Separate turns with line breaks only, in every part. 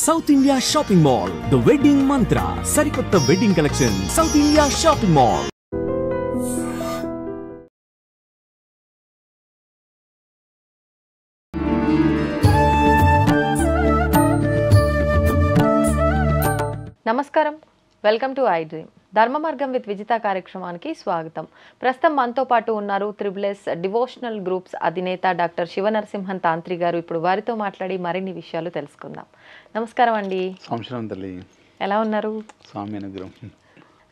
South India shopping mall the wedding మంత్ర సరికొత్త wedding collection south India shopping mall.
నమస్కారం, welcome to I dream. ధర్మ మార్గం with Vijitha కార్యక్రమానికి స్వాగతం. ప్రస్తుతం మనతో పాటు ఉన్నారు త్రిబుల్ డివోషనల్ గ్రూప్స్ అధినేత డాక్టర్ శివనరసింహన్ తాంత్రి గారు. ఇప్పుడు వారితో మాట్లాడి మరిన్ని విషయాలు తెలుసుకుందాం. నమస్కారం అండి. ఎలా ఉన్నారు?
స్వామి అనుగ్రహం.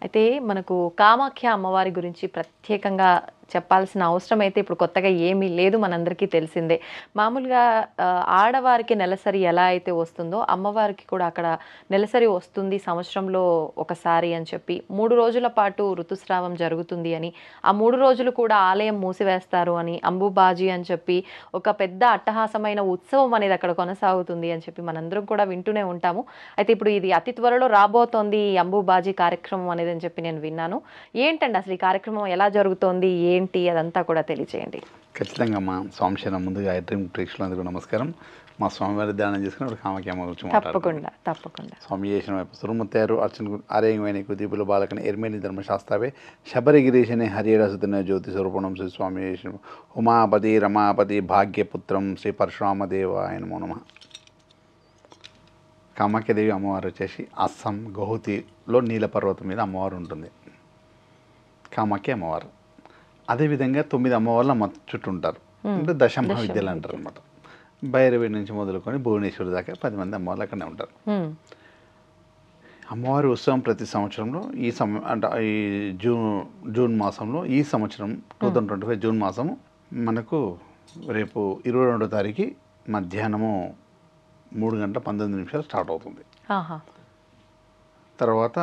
అయితే మనకు కామాఖ్య అమ్మవారి గురించి ప్రత్యేకంగా చెప్పాల్సిన అవసరం అయితే ఇప్పుడు కొత్తగా ఏమీ లేదు, మనందరికీ తెలిసిందే. మామూలుగా ఆడవారికి నెలసరి ఎలా అయితే వస్తుందో అమ్మవారికి కూడా అక్కడ నెలసరి వస్తుంది సంవత్సరంలో ఒకసారి అని చెప్పి 3 రోజుల పాటు ఋతుస్రావం జరుగుతుంది అని, ఆ 3 రోజులు కూడా ఆలయం మూసివేస్తారు అని, అంబుబాజీ అని చెప్పి ఒక పెద్ద అట్టహాసమైన ఉత్సవం అనేది అక్కడ కొనసాగుతుంది అని చెప్పి మనందరం కూడా వింటూనే ఉంటాము. అయితే ఇప్పుడు ఇది అతి త్వరలో రాబోతోంది ఈ అంబుబాజీ కార్యక్రమం అనేది అని చెప్పి నేను విన్నాను. ఏంటండి అసలు ఈ కార్యక్రమం ఎలా జరుగుతోంది, ఏంటి అదంతా కూడా తెలియజేయండి.
ఖచ్చితంగా మా స్వామిశన ముందుగా ఐ డ్రీమ్ ప్రేక్షకులందరికీ నమస్కారం. మా స్వామివారి ధ్యానం చేసుకుని కామాఖ్య అమ్మ గురించి
తప్పకుండా
స్వామి చేసిన సురుముత్తారు అర్చన ఆరేయమైన కుదీపులు బాలకన ఎర్మేని ధర్మశాస్త్రవే శబరిగిరీశనే హరిరసుతన జ్యోతి స్వరూపణం శ్రీ స్వామి చేసిన ఉమాపతి రమాపతి భాగ్యపుత్రం శ్రీ పరశురామదేవాయ నమో నమః. కామాఖ్యదేవి అమ్మవారు వచ్చేసి అస్సాం గౌహతిలో నీలపర్వతం మీద అమ్మవారు ఉంటుంది కామాఖ్య అమ్మవారు. అదేవిధంగా 9 అమ్మవార్లు అమ్మ చుట్టూ ఉంటారు, అంటే దశమహా విద్యలు అంటారు అనమాట. భైరవి నుంచి మొదలుకొని భువనేశ్వరి దాకా 10 మంది అమ్మవార్లు అక్కడనే ఉంటారు. అమ్మవారి ఉత్సవం ప్రతి సంవత్సరంలో అంటే ఈ జూన్ మాసంలో ఈ సంవత్సరం 2025 జూన్ మాసము మనకు రేపు 22వ తారీఖు మధ్యాహ్నము 3:19 స్టార్ట్ అవుతుంది. తర్వాత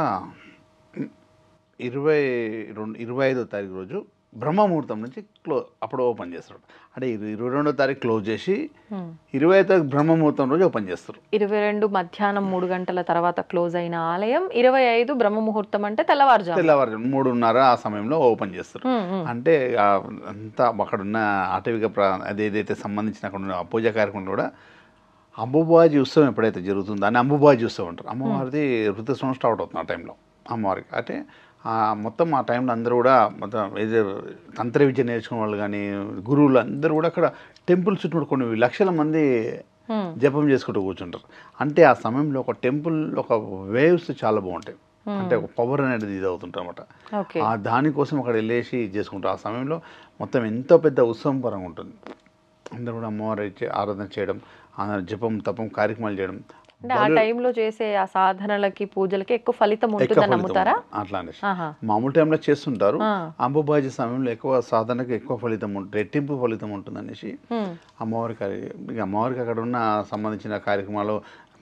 25వ తారీఖు రోజు బ్రహ్మముహూర్తం నుంచి అప్పుడు ఓపెన్ చేస్తారు. అంటే 22వ తారీఖు క్లోజ్ చేసి 25వ తారీఖు బ్రహ్మముహూర్తం రోజు ఓపెన్ చేస్తారు.
22 మధ్యాహ్నం 3 గంటల తర్వాత క్లోజ్ అయిన ఆలయం 25 బ్రహ్మముహూర్తం అంటే తెల్లవారుజాము
3:30 ఆ సమయంలో ఓపెన్ చేస్తారు. అంటే అంతా అక్కడ ఉన్న ఆటవిక అదేదైతే సంబంధించిన అక్కడ ఉన్న పూజా కార్యక్రమం కూడా అంబుబాజీ ఉత్సవం ఎప్పుడైతే జరుగుతుందో అని అంబుబాజీ ఉత్సవం అంటారు. అమ్మవారిది ఋతుస్రావం స్టార్ట్ అవుతుంది ఆ టైంలో అమ్మవారికి. అంటే మొత్తం ఆ టైంలో అందరూ కూడా మొత్తం తంత్ర విద్య నేర్చుకునే వాళ్ళు కానీ గురువులు అందరూ కూడా అక్కడ టెంపుల్ చుట్టూ కొన్ని లక్షల మంది జపం చేసుకుంటూ కూర్చుంటారు. అంటే ఆ సమయంలో ఒక టెంపుల్ ఒక వేవ్స్ చాలా బాగుంటాయి, అంటే ఒక పవర్ అనేది ఇది అవుతుంటారు అనమాట. దానికోసం అక్కడ వెళ్ళేసి చేసుకుంటారు. ఆ సమయంలో మొత్తం ఎంతో పెద్ద ఉత్సవం పరంగా ఉంటుంది. అందరూ కూడా అమ్మవారి ఆరాధన చేయడం, జపం తపం కార్యక్రమాలు చేయడం,
ఆ టైంలో చేసే ఆ సాధనలకి పూజలకి ఎక్కువ ఫలితం ఉంటుందని నమ్ముతారా?
అట్లానే మామూలు టైంలో చేస్తుంటారు. అంబుబాజీ సమయంలో ఎక్కువ సాధనకి ఎక్కువ ఫలితం ఉంటుంది, రెట్టింపు ఫలితం ఉంటుంది అనేసి అమ్మవారికి అక్కడ ఉన్న సంబంధించిన కార్యక్రమాలు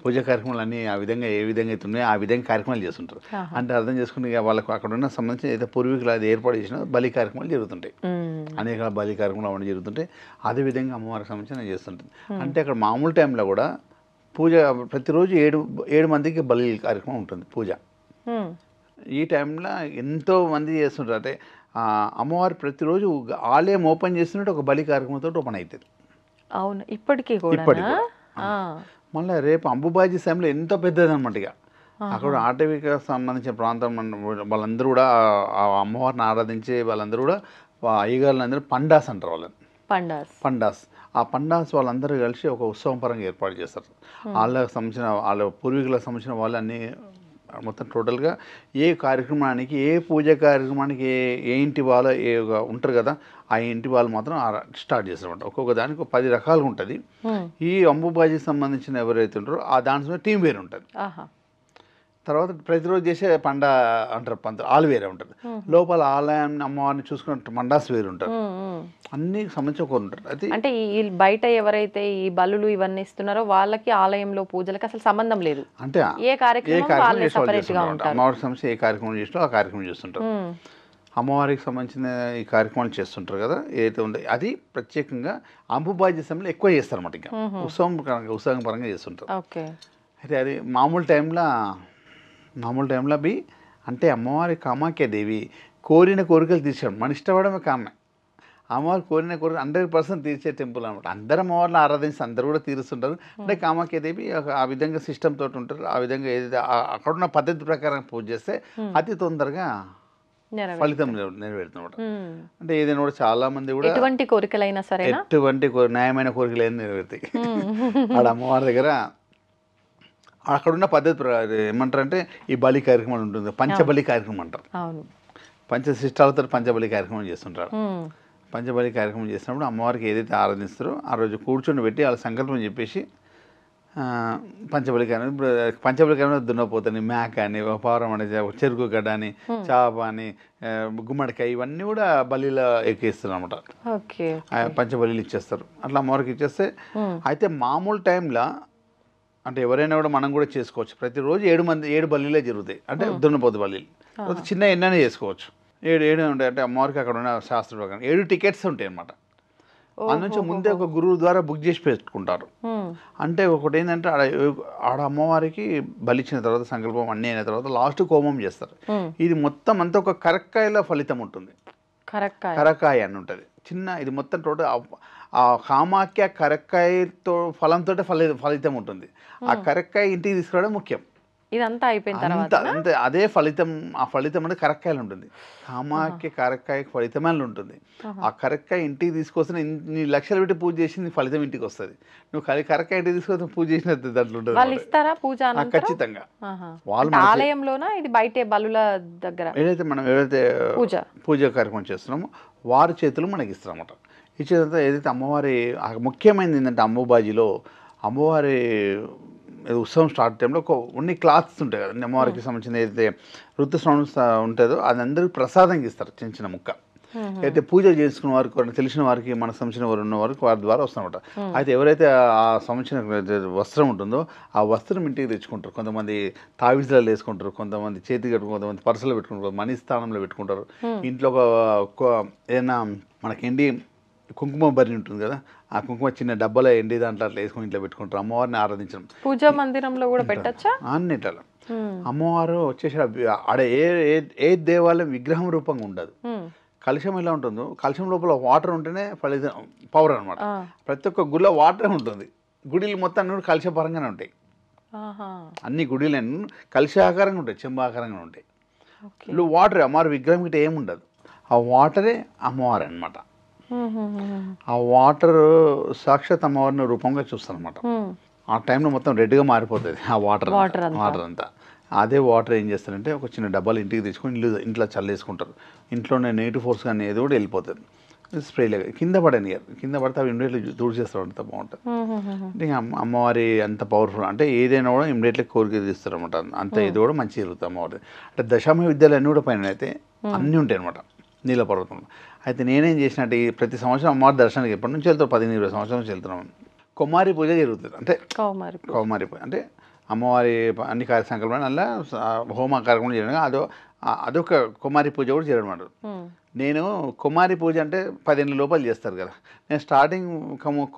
పూజా కార్యక్రమాలు అన్నీ ఆ విధంగా ఏ విధంగా అయితే ఉన్నాయో ఆ విధంగా కార్యక్రమాలు చేస్తుంటారు. అంటే అర్థం చేసుకుని వాళ్ళకు అక్కడ ఉన్న సంబంధించిన ఏదో పూర్వీకులు అది ఏర్పాటు చేసిన బలి కార్యక్రమాలు జరుగుతుంటాయి, అనేక బలి కార్యక్రమాలు అవన్నీ జరుగుతుంటాయి. అదేవిధంగా అమ్మవారికి సంబంధించిన చేస్తుంటుంది. అంటే అక్కడ మామూలు టైంలో కూడా పూజ ప్రతిరోజు 7 మందికి బలి కార్యక్రమం ఉంటుంది పూజ. ఈ టైంలో ఎంతో మంది చేస్తుంటారు. అంటే అమ్మవారు ప్రతిరోజు ఆలయం ఓపెన్ చేస్తున్నట్టు ఒక బలి కార్యక్రమంతో ఓపెన్ అవుతుంది.
అవును, ఇప్పటికీ
మళ్ళీ రేపు అంబుబాజీ సమయంలో ఎంతో పెద్దది అనమాట. ఇక అక్కడ ఆటవిక సంబంధించిన ప్రాంతం వాళ్ళందరూ కూడా ఆ అమ్మవారిని ఆరాధించే వాళ్ళందరూ కూడా అయ్యగారులందరూ పండాస్ అంటారు వాళ్ళని. పండాస్ ఆ పండాస్ వాళ్ళందరూ కలిసి ఒక ఉత్సవం పరంగా ఏర్పాటు చేస్తారు. వాళ్ళకి సంబంధించిన వాళ్ళ పూర్వీకులకు సంబంధించిన వాళ్ళన్నీ మొత్తం టోటల్గా ఏ కార్యక్రమానికి ఏ పూజా కార్యక్రమానికి ఏ ఇంటి వాళ్ళు ఉంటారు కదా, ఆ ఇంటి వాళ్ళు మాత్రం స్టార్ట్ చేస్తారన్నమాట. ఒక్కొక్క దానికి 10 రకాలుగా ఉంటుంది. ఈ అంబుబాజీకి సంబంధించిన ఎవరైతే ఉంటారో ఆ దాంట్లో టీం వేరు ఉంటుంది. తర్వాత ప్రతిరోజు చేసే పండ అంటారు ఆలు వేరే ఉంటుంది. లోపల ఆలయాన్ని అమ్మవారిని చూసుకున్న మండాస్ వేరు ఉంటారు. అన్ని సంబంధించి ఒకరు ఉంటారు. అది
అంటే ఈ బయట ఎవరైతే ఈ బలులు ఇవన్నీ ఇస్తున్నారో వాళ్ళకి ఆలయంలో పూజలకి అసలు సంబంధం లేదు.
అంటే
ఏ కార్యక్రమం
అమ్మవారికి సంబంధించి ఏ కార్యక్రమం చేసినా ఆ కార్యక్రమం చేస్తుంటారు. అమ్మవారికి సంబంధించిన ఈ కార్యక్రమాలు చేస్తుంటారు కదా ఏదైతే ఉందో అది ప్రత్యేకంగా అంబుబాజీ సమయంలో ఎక్కువ చేస్తారు అన్నమాట. ఇంకా ఉత్సవం పరంగా చేస్తుంటారు. అయితే అది మామూలు టైంలో అంటే అమ్మవారి కామాఖ్య దేవి కోరిన కోరికలు తీర్చడం మన ఇష్టపడమే కామే. అమ్మవారు కోరిన 100% తీర్చే టెంపుల్ అనమాట. అందరు అమ్మవారిని ఆరాధించి అందరూ కూడా తీరుస్తుంటారు. అంటే కామాఖ్యాదేవి ఆ విధంగా సిస్టమ్ తోటి ఉంటారు. ఆ విధంగా ఏదైతే అక్కడున్న పద్ధతి ప్రకారం పూజ చేస్తే అతి తొందరగా ఫలితం నెరవేరుతున్నమాట. అంటే ఏదైనా కూడా చాలా మంది కూడా
ఎటువంటి కోరికలైనా సరే
ఎటువంటి న్యాయమైన కోరికలు ఏం నెరవేరుతాయి ఆడ అమ్మవారి దగ్గర. అక్కడున్న పద్ధతి ఏమంటారంటే ఈ బలి కార్యక్రమం ఉంటుంది, పంచబలి కార్యక్రమం అంటారు. పంచశిష్టాలతో పంచబలి కార్యక్రమం చేస్తుంటారు. పంచబలి కార్యక్రమం చేసినప్పుడు అమ్మవారికి ఏదైతే ఆరాధిస్తారో ఆ రోజు కూర్చొని పెట్టి వాళ్ళ సంకల్పం చెప్పేసి పంచబలి కార్యక్రమం. ఇప్పుడు పంచబలి కార్యక్రమం దున్నపోతని, మేక అని, పారం అని, చెరుకు గడ్డ అని, చాప అని, గుమ్మడికాయ ఇవన్నీ కూడా బలిలో ఎక్కిస్తారు అనమాట. పంచబలిలు ఇచ్చేస్తారు. అట్లా అమ్మవారికి ఇచ్చేస్తే అయితే మామూలు టైంలో అంటే ఎవరైనా కూడా మనం కూడా చేసుకోవచ్చు. ప్రతిరోజు 7 బల్లీలే జరుగుతాయి. అంటే దున్నపోతు బల్లీలు చిన్న ఎన్నైనా చేసుకోవచ్చు. 7 ఉంటాయి. అంటే అమ్మవారికి అక్కడ ఉన్న శాస్త్ర ప్రకారం 7 టికెట్స్ ఉంటాయి అన్నమాట. అందునుంచి ముందే ఒక గురువు ద్వారా బుక్ చేసి పెట్టుకుంటారు. అంటే ఒకటి ఏంటంటే ఆడ అమ్మవారికి బలిచ్చిన తర్వాత సంకల్పం అన్నీ అయిన తర్వాత లాస్ట్ హోమం చేస్తారు. ఇది మొత్తం అంతా ఒక కరక్కాయలో ఫలితం ఉంటుంది. కరక్కాయ అని ఉంటుంది చిన్న. ఇది మొత్తం టోటల్ ఆ కామాఖ్య కరక్కాయతో ఫలంతో ఫలితం ఉంటుంది. ఆ కరక్కాయ ఇంటికి తీసుకురావడం ముఖ్యం.
ఇదంతా అయిపోయిన తర్వాత
అంతే అదే ఫలితం. ఆ ఫలితం అంటే కరక్కాయలు ఉంటుంది. కామాఖ్య కరక్కాయ ఫలితమేలు ఉంటుంది. ఆ కరక్కాయ ఇంటికి తీసుకొస్తే నీ లక్షలు పెట్టి పూజ చేసి నీ ఫలితం ఇంటికి వస్తుంది. నువ్వు కరక్కాయ ఇంటికి తీసుకొస్తే పూజ చేసినట్టు దాంట్లో ఉంటుంది.
వాళ్ళు ఇస్తారా పూజ?
ఖచ్చితంగా.
వాళ్ళు ఆలయంలోనా ఇది బయటే బలుల దగ్గర
ఏదైతే పూజ కార్యక్రమం చేస్తున్నామో వారి చేతులు మనకి ఇస్తారన్నమాట. ఇచ్చేదంతా ఏదైతే అమ్మవారి ముఖ్యమైనది ఏంటంటే అంబుబాజీలో అమ్మవారి ఉత్సవం స్టార్ట్ టైంలో కొన్ని క్లాత్స్ ఉంటాయి కదా అమ్మవారికి సంబంధించిన ఏదైతే ఋతుస్రావం ఉంటుందో అది అందరికి ప్రసాదంగా ఇస్తారు. చిన్న చిన్న ముక్క అయితే పూజ చేసుకున్న వారికి తెలిసిన వారికి మన సంబంధించిన వారు ఉన్న వారికి వారి ద్వారా వస్తామన్నమాట. అయితే ఎవరైతే ఆ సంబంధించిన వస్త్రం ఉంటుందో ఆ వస్త్రం ఇంటికి తెచ్చుకుంటారు. కొంతమంది తావిజులలో వేసుకుంటారు, కొంతమంది చేతి కట్టుకుంటారు, కొంతమంది పర్సులో పెట్టుకుంటారు, మనీ స్థానంలో పెట్టుకుంటారు. ఇంట్లో ఏదైనా మనకి ఎండి కుంకుమ బరి ఉంటుంది కదా, ఆ కుంకుమ చిన్న డబ్బాలో ఎండి దాంట్లో అట్లా వేసుకుని ఇంట్లో పెట్టుకుంటారు. అమ్మవారిని ఆరాధించడం
పూజా మందిరంలో కూడా పెట్టచ్చా?
అన్నిట్లలో అమ్మవారు వచ్చేసి ఆడ ఏ దేవాలయం విగ్రహం రూపంగా ఉండదు. కలశం ఎలా ఉంటుందో కలశం లోపల వాటర్ ఉంటేనే ఫలితం పవర్ అనమాట. ప్రతి ఒక్క గుడిలో వాటరే ఉంటుంది. గుడిలు మొత్తం కలశ పరంగానే ఉంటాయి. అన్ని గుడిలన్నీ కలశాకారంగా ఉంటాయి, చెంబాకారంగా ఉంటాయి. వాటర్ అమ్మవారి విగ్రహం గిట్ట ఏముండదు. ఆ వాటరే అమ్మవారు అనమాట. ఆ వాటర్ సాక్షాత్ అమ్మవారిని రూపంగా చూస్తారనమాట. ఆ టైంలో మొత్తం రెడ్గా మారిపోతుంది ఆ వాటర్ అంతా. అదే వాటర్ ఏం చేస్తారంటే ఒక చిన్న డబ్బాలు ఇంటికి తెచ్చుకొని ఇంట్లో చల్లేసుకుంటారు. ఇంట్లోనే నెగిటివ్ ఫోర్స్ కానీ ఏది కూడా వెళ్ళిపోతుంది. స్ప్రేలాగా కింద పడితే అవి ఇమ్మీడియట్లీ దూరం చేస్తారు. అంత బాగుంటుంది. అంటే అమ్మవారి అంత పవర్ఫుల్. అంటే ఏదైనా కూడా ఇమ్మీడియట్లీ కోరిక తీస్తారు అనమాట. అంత ఇది కూడా మంచి జరుగుతుంది అమ్మవారి. అంటే దశామ విద్యలు అన్నీ కూడా పైన అయితే అన్నీ ఉంటాయి అనమాట నీల పర్వతంలో. అయితే నేనేం చేసినట్టు ప్రతి సంవత్సరం అమ్మవారి దర్శనానికి ఎప్పటి నుంచి వెళ్తాం 15-20 సంవత్సరాల నుంచి వెళ్తున్నాం. కుమారి పూజ జరుగుతుంది. అంటే కౌమారి పూజ అంటే అమ్మవారి అన్ని సంకల్పాలు అలా హోమ కార్యక్రమం చేయడం అదొక కుమారి పూజ కూడా చేయడం అన్నమాట. నేను కుమారి పూజ అంటే 10 ఏళ్ళ లోపల చేస్తారు కదా. నేను స్టార్టింగ్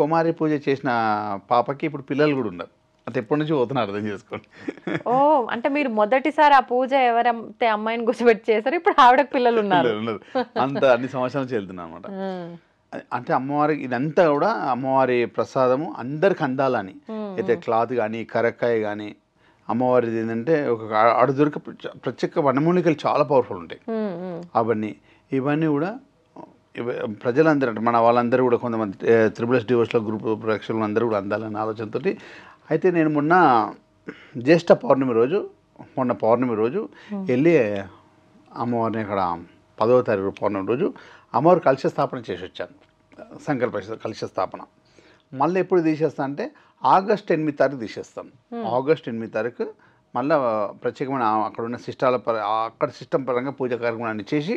కుమారి పూజ చేసిన పాపకి ఇప్పుడు పిల్లలు కూడా ఉన్నారు. అంటే ఎప్పటి నుంచి పోతున్నా అర్థం చేసుకోండి.
అంటే మీరు మొదటిసారి ఆ పూజ ఎవరైతే అమ్మాయిని కూర్చోబెట్టి చేశారు, ఇప్పుడు ఆవిడకి పిల్లలు ఉన్నారు.
అంత అన్ని సంవత్సరాల నుంచి వెళ్తున్నా అనమాట. అంటే అమ్మవారికి ఇదంతా కూడా అమ్మవారి ప్రసాదము అందరికి అందాలని. అయితే క్లాత్ కానీ కరక్కాయ కానీ అమ్మవారిది ఏంటంటే ఒక ఆడు దొరికే ప్రత్యేక వనమూలికలు చాలా పవర్ఫుల్ ఉంటాయి. ఇవన్నీ కూడా ప్రజలందరూ అంటే మన వాళ్ళందరూ కూడా కొంతమంది త్రిబుల్ డివోర్స్లో గ్రూప్ ప్రేక్షకులు అందరూ కూడా అందాలనే ఆలోచనతో. అయితే నేను మొన్న పౌర్ణమి రోజు వెళ్ళి అమ్మవారిని అక్కడ 10వ తారీఖు పౌర్ణమి రోజు అమ్మవారి కలశ స్థాపన చేసి వచ్చాను. సంకల్ప కలశ స్థాపన మళ్ళీ ఎప్పుడు తీసేస్తా అంటే ఆగస్ట్ 8 తారీఖు తీసేస్తాను. ఆగస్ట్ 8 తారీఖు మళ్ళీ ప్రత్యేకమైన అక్కడ ఉన్న అక్కడ సిస్టమ్ పరంగా పూజ కార్యక్రమాన్ని చేసి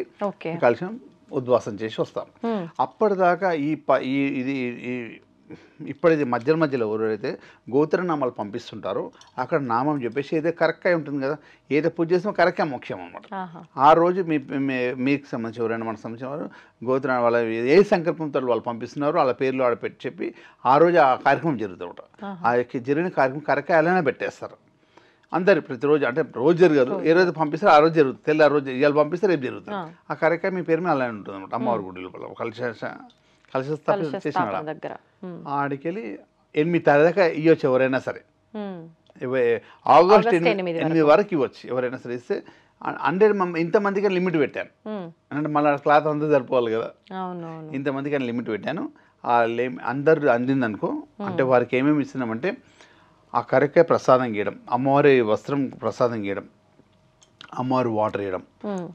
కలశం ఉద్వాసం చేసి వస్తాం. అప్పటిదాకా ఇది ఇప్పుడైతే మధ్యలో ఎవరైతే గోత్రనామాలు పంపిస్తుంటారో అక్కడ నామం చెప్పేసి ఏదో కరక్కాయ ఉంటుంది కదా, ఏదో పూజ చేసినా కరక్కాయ ముఖ్యం అనమాట. ఆ రోజు మీకు సంబంధించి ఎవరైనా మనకు సంబంధించిన వారు గోత్ర వాళ్ళ ఏ సంకల్పంతో వాళ్ళు పంపిస్తున్నారో వాళ్ళ పేర్లు ఆడ పెట్టి చెప్పి ఆ రోజు ఆ కార్యక్రమం జరుగుతుంది. ఆ జరిగిన కార్యక్రమం కరక్కాయ అలానే పెట్టేస్తారు. అందరు ప్రతిరోజు అంటే రోజు జరగదు, ఏ రోజు పంపిస్తారు ఆ రోజు జరుగుతుంది, తెల్ల రోజు ఇవాళ పంపిస్తే రేపు జరుగుతుంది. ఆ కార్యక్రమం మీ పేరు మీద అలానే ఉంటుంది అనమాట. అమ్మవారి గుడి లోపల కలిసి చేసిన
దగ్గర
ఆడికి వెళ్ళి 8 తారీఖు దాకా ఇవ్వచ్చు ఎవరైనా సరే. ఆగస్ట్ 8 వరకు ఇవ్వచ్చు ఎవరైనా సరే. ఇస్తే 100 ఇంతమందికి లిమిట్ పెట్టాను, అంటే మళ్ళీ క్లాత్ అంతా సరిపోవాలి కదా, ఇంతమందికి అని లిమిట్ పెట్టాను. అందరు అందిందనుకో, అంటే వారికి ఏమేమి ఇస్తున్నామంటే ఆ కరెక్ట్గా ప్రసాదం గీయడం, అమ్మవారి వస్త్రం ప్రసాదం గీయడం, అమ్మవారి వాటర్ వేయడం,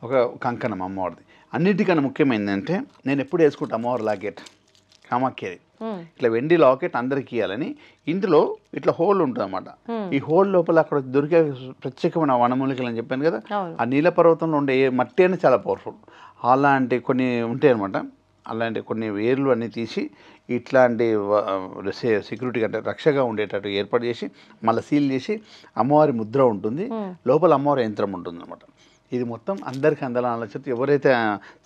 ఒక కంకణం అమ్మవారిది. అన్నిటికన్నా ముఖ్యమైనది అంటే నేను ఎప్పుడు వేసుకుంటా అమ్మవారి లాకెట్ కామాఖ్యది, ఇట్లా వెండి లాకెట్ అందరికి ఇవ్వాలని. ఇందులో ఇట్లా హోల్ ఉంటుంది అన్నమాట. ఈ హోల్ లోపల అక్కడ దొరికే ప్రత్యేకమైన వనమూలికలు అని చెప్పాను కదా, ఆ నీల పర్వతంలో ఉండే మట్టి అనేది చాలా పవర్ఫుల్. అలాంటి కొన్ని ఉంటాయి అనమాట. అలాంటి కొన్ని వేర్లు అన్నీ తీసి ఇట్లాంటి సెక్యూరిటీ అంటే రక్షగా ఉండేటట్టు ఏర్పాటు చేసి మళ్ళీ సీల్ చేసి అమ్మవారి ముద్ర ఉంటుంది, లోపల అమ్మవారి యంత్రం ఉంటుంది అనమాట. ఇది మొత్తం అందరికీ అందాలని ఆలోచన ఎవరైతే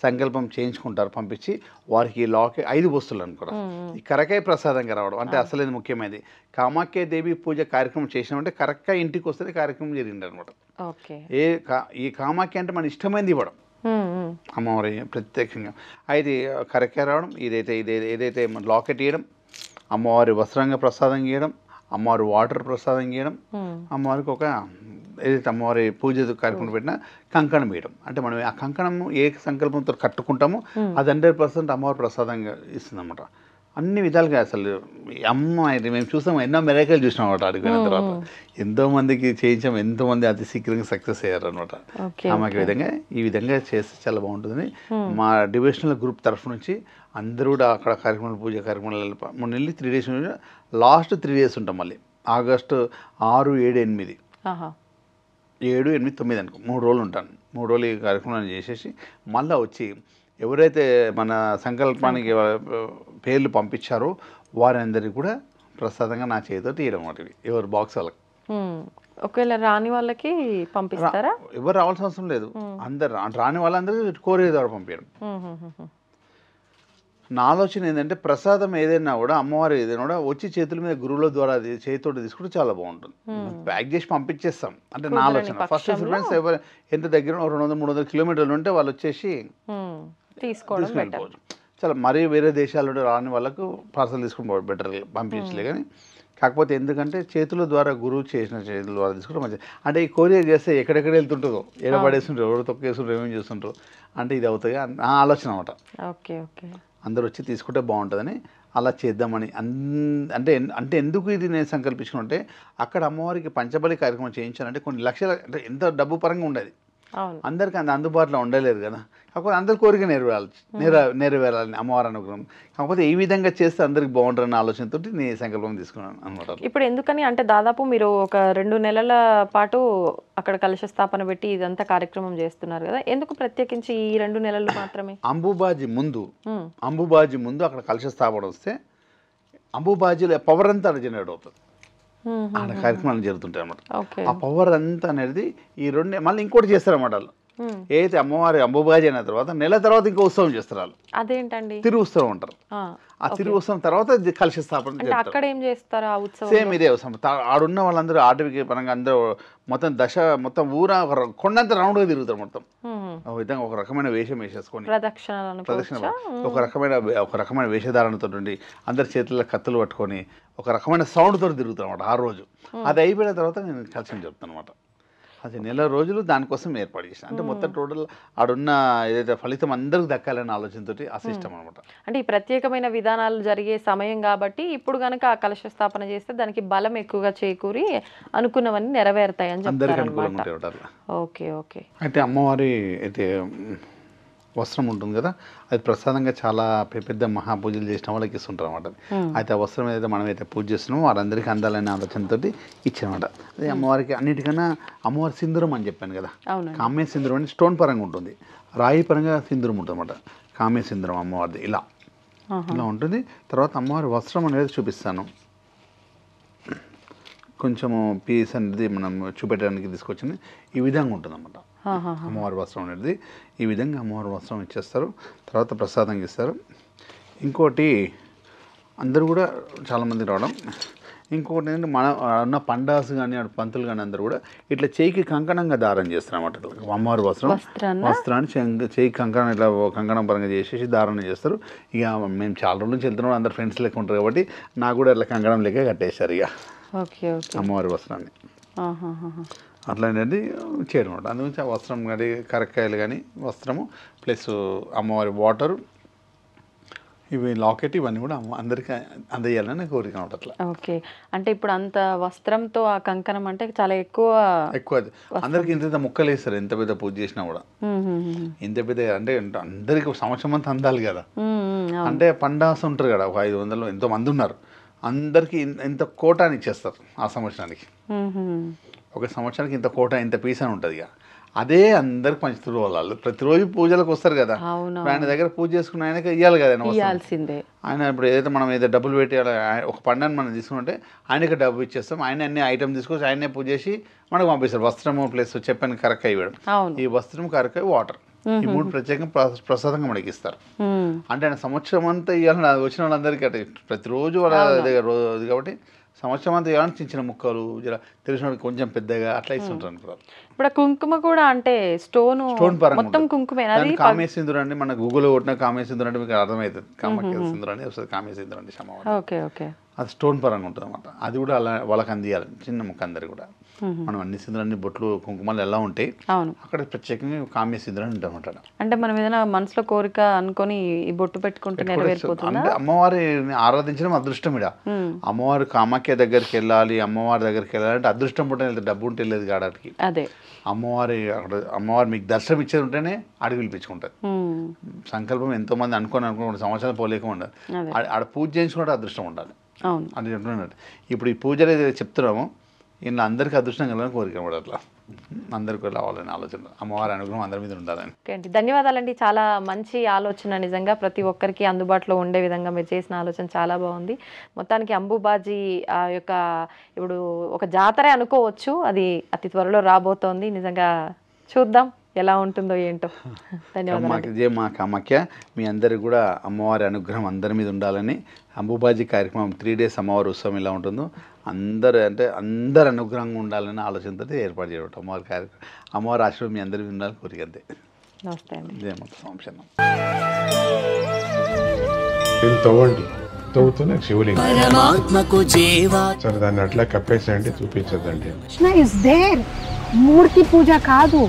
సంకల్పం చేయించుకుంటారో పంపించి వారికి లాకెట్ 5 వస్తువులు అనుకోవడం, ఈ కరకాయ ప్రసాదంగా రావడం. అంటే అసలు ఇది ముఖ్యమైనది. కామాఖ్య దేవి పూజ కార్యక్రమం చేసినామంటే కరెక్ట్గా ఇంటికి వస్తే కార్యక్రమం జరిగింది అనమాట. ఈ కామాఖ్య అంటే మన ఇష్టమైనది ఇవ్వడం అమ్మవారి ప్రత్యేకంగా. అయితే కరకాయ రావడం, ఏదైతే లాకెట్ ఇవ్వడం, అమ్మవారి వస్త్రంగా ప్రసాదం గీయడం, అమ్మవారి వాటర్ ప్రసాదం గీయడం, అమ్మవారికి ఒక ఏదైతే అమ్మవారి పూజ కార్యక్రమం పెట్టినా కంకణం వేయడం. అంటే మనం ఆ కంకణం ఏ సంకల్పంతో కట్టుకుంటామో అది 100% అమ్మవారి ప్రసాదంగా ఇస్తుంది అన్నమాట. అన్ని విధాలుగా అసలు అమ్మ మేము చూసాము, ఎన్నో మెరేకలు చూసినాం అనమాట. అడిగిన తర్వాత ఎంతోమందికి చేయించాము, ఎంతోమంది అతి శీఘ్రంగా సక్సెస్ అయ్యారు అనమాట. ఆమెకి ఈ విధంగా చేస్తే చాలా బాగుంటుందని మా డివోషనల్ గ్రూప్ తరఫు నుంచి అందరూ కూడా అక్కడ కార్యక్రమాలు పూజ కార్యక్రమాలు 3 నెలలు 3 డేస్ లాస్ట్ 3 డేస్ ఉంటాం. మళ్ళీ ఆగస్టు 6, 7, 8 7, 8, 9 అనుకో 3 రోజులు ఉంటాను. 3 రోజులు ఈ కార్యక్రమాన్ని చేసేసి మళ్ళీ వచ్చి ఎవరైతే మన సంకల్పానికి పేర్లు పంపించారో వారందరికీ కూడా ప్రసాదంగా నా చేతితో తీయడం వాటివి ఎవరు బాక్స్ వాళ్ళకి.
ఒకవేళ రాని వాళ్ళకి పంపిస్తారా?
ఎవరు రావాల్సిన అవసరం లేదు, అందరు రాని వాళ్ళందరికీ కోరియర్ ద్వారా పంపించడం. నా ఆలోచన ఏంటంటే ప్రసాదం ఏదైనా కూడా అమ్మవారు ఏదైనా కూడా వచ్చి చేతుల మీద గురువుల ద్వారా చేతితో తీసుకుంటే చాలా బాగుంటుంది. ప్యాక్ చేసి పంపించేస్తాం అంటే నా ఆలోచన. ఫస్ట్ ప్రిఫరెన్స్ ఎవరు ఎంత దగ్గర 200-300 కిలోమీటర్లు ఉంటే వాళ్ళు వచ్చేసి తీసుకెళ్ళిపోవచ్చు. చాలా మరీ వేరే దేశాలు రాని వాళ్ళకు పార్సల్ తీసుకుని బెటర్ పంపించలే. కానీ కాకపోతే ఎందుకంటే చేతుల ద్వారా గురువు చేసిన చేతుల ద్వారా తీసుకోవడం మంచిది. అంటే ఈ కొరియర్ చేస్తే ఎక్కడెక్కడ వెళ్తుంటుందో, ఎడబడేస్తుంటారు, ఎవరు తొక్కేస్తుంటారు, ఏమేమి చేస్తుంటారు అంటే ఇది అవుతుంది నా ఆలోచన అనమాట. అందరూ వచ్చి తీసుకుంటే బాగుంటుందని అలా చేద్దామని. అంటే ఎందుకు ఇది నేను సంకల్పించుకుంటే అక్కడ అమ్మవారికి పంచబలి కార్యక్రమం చేయించాలంటే కొన్ని లక్షల అంటే ఎంత డబ్బు పరంగా ఉండేది, అందరికీ అందుబాటులో ఉండలేదు కదా. కాకపోతే అందరి కోరిక నెరవేరాలని అమ్మవారి అనుగ్రహం. కాకపోతే ఈ విధంగా చేస్తే అందరికి బాగుంటుందన్న ఆలోచనతో నేను సంకల్పం తీసుకున్నాను అనమాట.
ఇప్పుడు ఎందుకని అంటే దాదాపు మీరు ఒక 2 నెలల పాటు అక్కడ కలశ స్థాపన పెట్టి ఇదంతా కార్యక్రమం చేస్తున్నారు కదా, ఎందుకు ప్రత్యేకించి ఈ 2 నెలలు మాత్రమే?
అంబుబాజీ ముందు అక్కడ కలశ స్థాపన వస్తే అంబుబాజీలో పవర్ అంతా జనరేట్ అవుతుంది, ఆడ కార్యక్రమాలు జరుగుతుంటాయి అన్నమాట. ఆ పవర్ అంతా అనేది ఈ 2 మళ్ళీ ఇంకోటి చేస్తారన్నమాట. వాళ్ళు ఏదైతే అమ్మవారి అంబుబాజీ అయిన తర్వాత నెల తర్వాత ఇంకో ఉత్సవం చేస్తారు వాళ్ళు.
అదేంటండి?
తిరు ఉత్సవం అంటారు. ఆ తిరు ఉత్సవం తర్వాత కలశ స్థాపన
అక్కడ ఏం చేస్తారు? ఆ ఉత్సవం
సేమ్ ఇదే ఉత్సవం. ఆడున్న వాళ్ళందరూ ఆటవిక పరంగా అందరూ మొత్తం ఊర కొండంత రౌండ్గా తిరుగుతారు మొత్తం. విధంగా ఒక రకమైన వేషం వేసేసుకొని ప్రదక్షిణ ఒక రకమైన వేషధారణతో ఉండి అందరి చేతుల్లో కత్తులు పట్టుకొని ఒక రకమైన సౌండ్తో తిరుగుతారు అనమాట ఆ రోజు. అది అయిపోయిన తర్వాత నేను కలిసి చెప్తాను అనమాట. అది 1 నెల రోజులు దానికోసం ఏర్పాటు చేసిన. అంటే మొత్తం టోటల్ ఆడున్న ఏదైతే ఫలితం అందరికి దక్కాలనే ఆలోచనతో ఆ సిస్టమ్ అనమాట.
అంటే ఈ ప్రత్యేకమైన విధానాలు జరిగే సమయం కాబట్టి ఇప్పుడు కనుక ఆ కలశ స్థాపన చేస్తే దానికి బలం ఎక్కువగా చేకూరి అనుకున్నవన్నీ నెరవేరుతాయి అని చెప్తారు. ఓకే.
అయితే అమ్మవారి అయితే వస్త్రం ఉంటుంది కదా, అది ప్రసాదంగా చాలా పెద్ద మహాపూజలు చేసిన వాళ్ళకి ఇస్తుంటారు అనమాట. అయితే ఆ వస్త్రం ఏదైతే మనమైతే పూజ చేస్తున్నామో వారందరికీ అందాలనే ఆలోచనతో ఇచ్చానమాట. అదే అమ్మవారికి అన్నిటికన్నా అమ్మవారి సింధూరం అని చెప్పాను కదా, కామ్య సింధూరం అని స్టోన్ పరంగా ఉంటుంది, రాయి పరంగా సింధూరం ఉంటుంది అనమాట. కామ్య సింధూరం అమ్మవారిది ఇలా ఉంటుంది. తర్వాత అమ్మవారి వస్త్రం అనేది చూపిస్తాను. కొంచెము పీస్ అనేది మనం చూపెట్టడానికి తీసుకొచ్చింది ఈ విధంగా ఉంటుంది అన్నమాట. అమ్మవారి వస్త్రం అనేది ఈ విధంగా అమ్మవారి వస్త్రం ఇచ్చేస్తారు. తర్వాత ప్రసాదంగా ఇస్తారు. ఇంకోటి అందరూ కూడా చాలామంది రావడం, ఇంకొకటి ఏంటంటే మన ఉన్న పండాస్ కానీ పంతులు కానీ అందరూ కూడా ఇట్లా చేయికి కంకణంగా దారం చేస్తారు అన్నమాట. అమ్మవారి వస్త్రాన్ని చేయికి కంకణం ఇట్లా కంకణం పరంగా చేసేసి దారం చేస్తారు. ఇక మేము చాలా రోజుల నుంచి వెళ్తున్నాం, అందరు ఫ్రెండ్స్ లెక్క ఉంటారు కాబట్టి నాకు కూడా ఇట్లా కంకణం లెక్క కట్టేశారు ఇక అమ్మవారి వస్త్రాన్ని. అట్లా అనేది చేయడం అనమాట. అందుగురించి ఆ వస్త్రం కానీ కరక్కాయలు కానీ వస్త్రము ప్లస్ అమ్మవారి వాటరు ఇవి లాకెట్ ఇవన్నీ కూడా అందరికీ అందజేయాలని కోరిక ఉంటుంది అట్లా.
ఓకే, అంటే ఇప్పుడు అంత వస్త్రంతో ఆ కంకణం అంటే చాలా ఎక్కువ
అందరికి ఇంత ముక్కలు వేస్తారు, ఎంత పెద్ద పూజ చేసినా కూడా ఇంత పెద్ద అంటే అందరికి ఒక సంవత్సరం అంతా అందాలి కదా. అంటే పండాస్ ఉంటారు కదా, ఒక 500 ఎంతో మంది ఉన్నారు, అందరికి ఇంత కోటాని ఇచ్చేస్తారు ఆ సంవత్సరానికి. ఒక సంవత్సరానికి ఇంత కోట ఇంత పీస్ అని ఉంటుంది. ఇక అదే అందరికి పంచుతున్నారు వాళ్ళు. ప్రతిరోజు పూజలకు వస్తారు కదా, ఆయన దగ్గర పూజ చేసుకున్న ఆయనకి ఇవ్వాలి కదా, ఆయన ఇప్పుడు ఏదైతే మనం ఏదో డబ్బులు పెట్టేయాలి, ఒక పండుగను మనం తీసుకుంటే ఆయనకి డబ్బు ఇచ్చేస్తాం, ఆయన అన్ని ఐటమ్ తీసుకొచ్చి ఆయనే పూజ చేసి మనకు పంపిస్తారు. వస్త్రము ప్లస్ చెప్పని కరక్కాయ ఇవ్వడం, ఈ వస్త్రం కరక్కాయ వాటర్ ఈ 3 ప్రత్యేకంగా ప్రసాదంగా మనకి ఇస్తారు. అంటే ఆయన సంవత్సరం అంతా ఇవ్వాలని వచ్చిన వాళ్ళందరికీ అంటే ప్రతిరోజు వాళ్ళ దగ్గర రోజు కాబట్టి సంవత్సరం అంతా ఇవ్వాలని చిన్న చిన్న ముక్కలు తెలిసిన వాళ్ళకి కొంచెం పెద్దగా అట్లా ఇస్తుంటారు.
ఇప్పుడు కుంకుమ కూడా అంటే స్టోన్ మొత్తం కుంకుమే.
కామే సింధూర్ అండి, మన గూగుల్లో కొట్టిన కామే సింధూర్ అంటే మీకు అర్థమవుతుంది. కామాఖ్య సింధూర్ అని వస్తుంది, కామే సింధూర్ అంటే
అమ్మవారు.
అది స్టోన్ పరంగా ఉంటుంది అన్నమాట. అది కూడా అలా వాళ్ళకి అందియాలి, చిన్న ముక్క అందరికి కూడా. మనం అన్ని సింధులు అన్ని బొట్లు కుంకుమలు ఎలా ఉంటాయి అక్కడ ప్రత్యేకంగా కామ్య సింధులు అని ఉంటామంట.
అంటే మనం ఏదైనా మనసులో కోరిక అనుకొని ఈ బొట్టు పెట్టుకుంటే నెరవేరిపోతుంది.
అంటే అమ్మవారిని ఆరాధించడం అదృష్టం. ఇడ అమ్మవారి కామాఖ్య దగ్గరికి వెళ్ళాలి, అమ్మవారి దగ్గరికి వెళ్ళాలి అంటే అదృష్టం ఉంటే వెళ్తే, డబ్బు ఉంటే వెళ్ళేది కాడానికి.
అదే
అమ్మవారి అక్కడ అమ్మవారు మీకు దర్శనం ఇచ్చేది ఉంటేనే అడిగి పిలిపించుకుంటారు. సంకల్పం ఎంతో మంది అనుకుని సంవత్సరాలు పోలేక ఉండాలి, ఆడ పూజ చేయించుకుంటే అదృష్టం ఉండాలి అని చెప్తున్నట్టు. ఇప్పుడు ఈ పూజలు ఏదైతే చెప్తున్నామో ఇలా అందరికీ అదృష్టం కలగాలని కోరిక కూడా అట్లా అందరికీ రావాలని ఆలోచన, అమ్మవారి అనుగ్రహం అందరి మీద ఉండాలని.
ధన్యవాదాలండి, చాలా మంచి ఆలోచన. నిజంగా ప్రతి ఒక్కరికి అందుబాటులో ఉండే విధంగా మీరు చేసిన ఆలోచన చాలా బాగుంది. మొత్తానికి అంబుబాజీ ఆ యొక్క ఇప్పుడు ఒక జాతరే అనుకోవచ్చు, అది అతి త్వరలో రాబోతోంది. నిజంగా చూద్దాం ఎలా ఉంటుందో ఏంటో. ధన్యవాదాలు.
జై మా కామాఖ్య. మీ అందరికి కూడా అమ్మవారి అనుగ్రహం అందరి మీద ఉండాలని. అంబుబాజీ కార్యక్రమం 3 days అమ్మవారి ఉత్సవం ఎలా ఉంటుందో అందరు అనుగ్రహంగా ఉండాలని ఆలోచనతో ఏర్పాటు చేయడం అమ్మవారి కార్యక్రమం. అమ్మవారి ఆశీర్వాదం మీ అందరి మీద ఉండాలని కోరిక అంతే.
నమస్తే అండి.
జై మాత సంక్షేమం.
తవ్వుతున్న శివలింగం సరే దాన్ని అట్లా కప్పేసేయండి, చూపించదండి.
మూర్తి పూజ కాదు,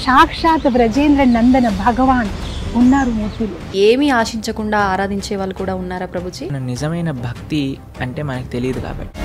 సాక్షాత్ బ్రజేంద్ర నందన భగవాన్ ఉన్నారు మూర్తిలో.
ఏమీ ఆశించకుండా ఆరాధించే వాళ్ళు కూడా ఉన్నారా ప్రభుజీ?
నిజమైన భక్తి అంటే మనకు తెలియదు కాబట్టి